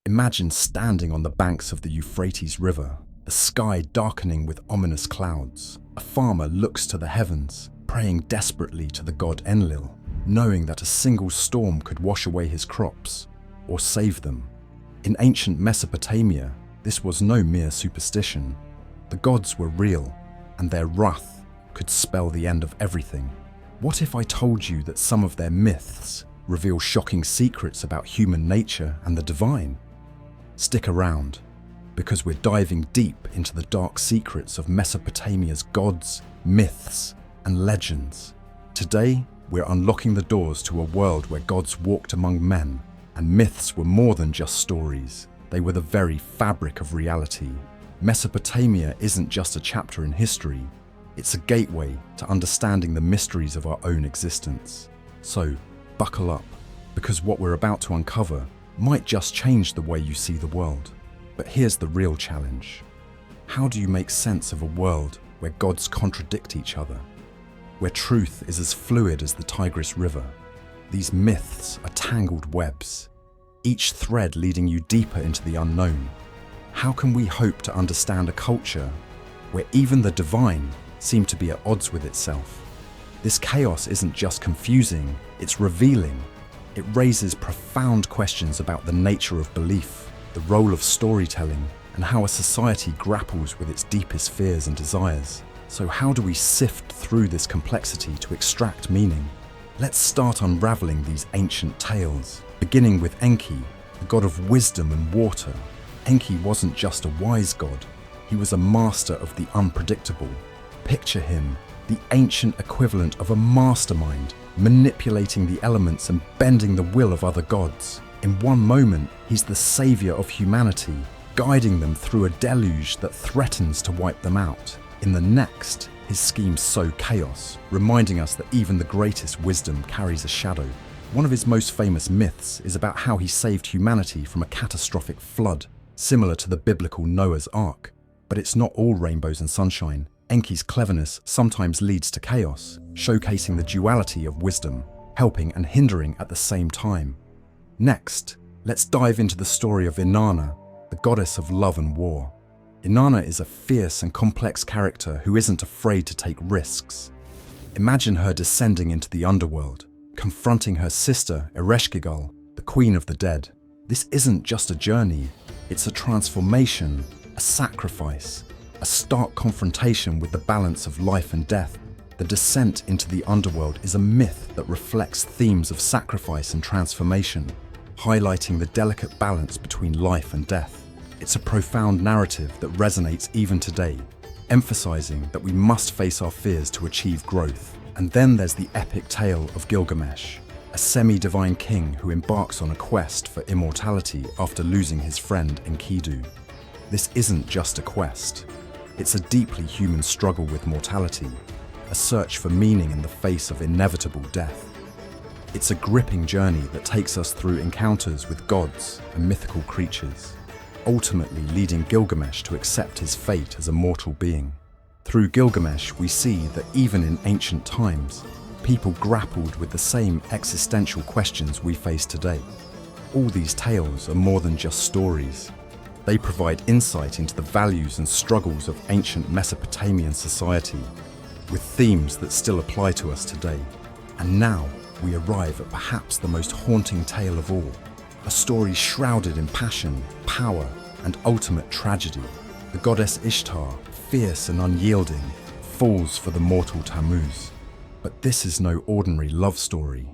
Imagine standing on the banks of the Euphrates River, the sky darkening with ominous clouds. A farmer looks to the heavens, praying desperately to the god Enlil, knowing that a single storm could wash away his crops or save them. In ancient Mesopotamia, this was no mere superstition. The gods were real, and their wrath could spell the end of everything. What if I told you that some of their myths reveal shocking secrets about human nature and the divine? Stick around, because we're diving deep into the dark secrets of Mesopotamia's gods, myths, and legends. Today, we're unlocking the doors to a world where gods walked among men, and myths were more than just stories. They were the very fabric of reality. Mesopotamia isn't just a chapter in history, it's a gateway to understanding the mysteries of our own existence. So, buckle up, because what we're about to uncover might just change the way you see the world. But here's the real challenge. How do you make sense of a world where gods contradict each other? Where truth is as fluid as the Tigris River? These myths are tangled webs, each thread leading you deeper into the unknown. How can we hope to understand a culture where even the divine seem to be at odds with itself? This chaos isn't just confusing, it's revealing. It raises profound questions about the nature of belief, the role of storytelling, and how a society grapples with its deepest fears and desires. So how do we sift through this complexity to extract meaning? Let's start unraveling these ancient tales, beginning with Enki, the god of wisdom and water. Enki wasn't just a wise god, he was a master of the unpredictable. Picture him, the ancient equivalent of a mastermind, manipulating the elements and bending the will of other gods. In one moment, he's the savior of humanity, guiding them through a deluge that threatens to wipe them out. In the next, his schemes sow chaos, reminding us that even the greatest wisdom carries a shadow. One of his most famous myths is about how he saved humanity from a catastrophic flood, similar to the biblical Noah's Ark. But it's not all rainbows and sunshine. Enki's cleverness sometimes leads to chaos, showcasing the duality of wisdom, helping and hindering at the same time. Next, let's dive into the story of Inanna, the goddess of love and war. Inanna is a fierce and complex character who isn't afraid to take risks. Imagine her descending into the underworld, confronting her sister Ereshkigal, the queen of the dead. This isn't just a journey, it's a transformation, a sacrifice, a stark confrontation with the balance of life and death. The descent into the underworld is a myth that reflects themes of sacrifice and transformation, highlighting the delicate balance between life and death. It's a profound narrative that resonates even today, emphasizing that we must face our fears to achieve growth. And then there's the epic tale of Gilgamesh, a semi-divine king who embarks on a quest for immortality after losing his friend Enkidu. This isn't just a quest. It's a deeply human struggle with mortality, a search for meaning in the face of inevitable death. It's a gripping journey that takes us through encounters with gods and mythical creatures, ultimately leading Gilgamesh to accept his fate as a mortal being. Through Gilgamesh, we see that even in ancient times, people grappled with the same existential questions we face today. All these tales are more than just stories. They provide insight into the values and struggles of ancient Mesopotamian society, with themes that still apply to us today. And now we arrive at perhaps the most haunting tale of all, a story shrouded in passion, power, and ultimate tragedy. The goddess Ishtar, fierce and unyielding, falls for the mortal Tammuz. But this is no ordinary love story.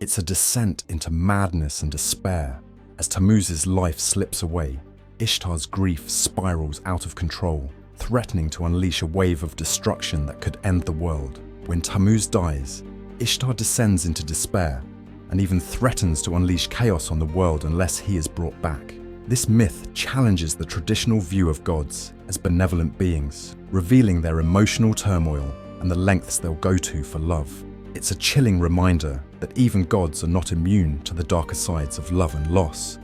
It's a descent into madness and despair. As Tammuz's life slips away, Ishtar's grief spirals out of control, threatening to unleash a wave of destruction that could end the world. When Tammuz dies, Ishtar descends into despair and even threatens to unleash chaos on the world unless he is brought back. This myth challenges the traditional view of gods as benevolent beings, revealing their emotional turmoil and the lengths they'll go to for love. It's a chilling reminder that even gods are not immune to the darker sides of love and loss,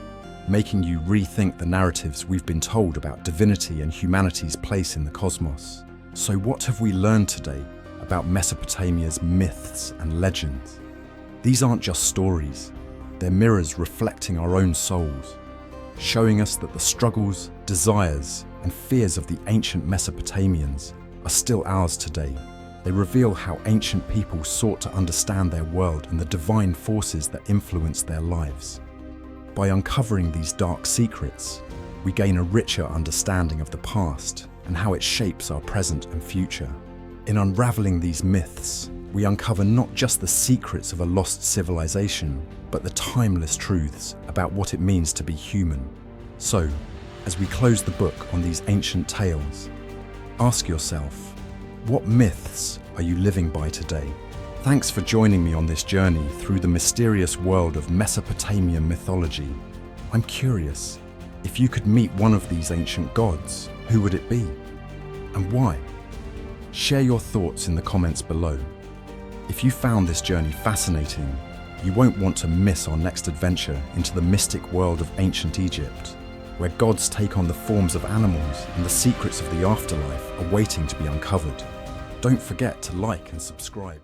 making you rethink the narratives we've been told about divinity and humanity's place in the cosmos. So what have we learned today about Mesopotamia's myths and legends? These aren't just stories, they're mirrors reflecting our own souls. showing us that the struggles, desires, and fears of the ancient Mesopotamians are still ours today. They reveal how ancient people sought to understand their world and the divine forces that influence their lives. By uncovering these dark secrets, we gain a richer understanding of the past and how it shapes our present and future. In unraveling these myths, we uncover not just the secrets of a lost civilization, but the timeless truths about what it means to be human. So, as we close the book on these ancient tales, ask yourself, what myths are you living by today? Thanks for joining me on this journey through the mysterious world of Mesopotamian mythology. I'm curious, if you could meet one of these ancient gods, who would it be? And why? Share your thoughts in the comments below. If you found this journey fascinating, you won't want to miss our next adventure into the mystic world of ancient Egypt, where gods take on the forms of animals and the secrets of the afterlife are waiting to be uncovered. Don't forget to like and subscribe.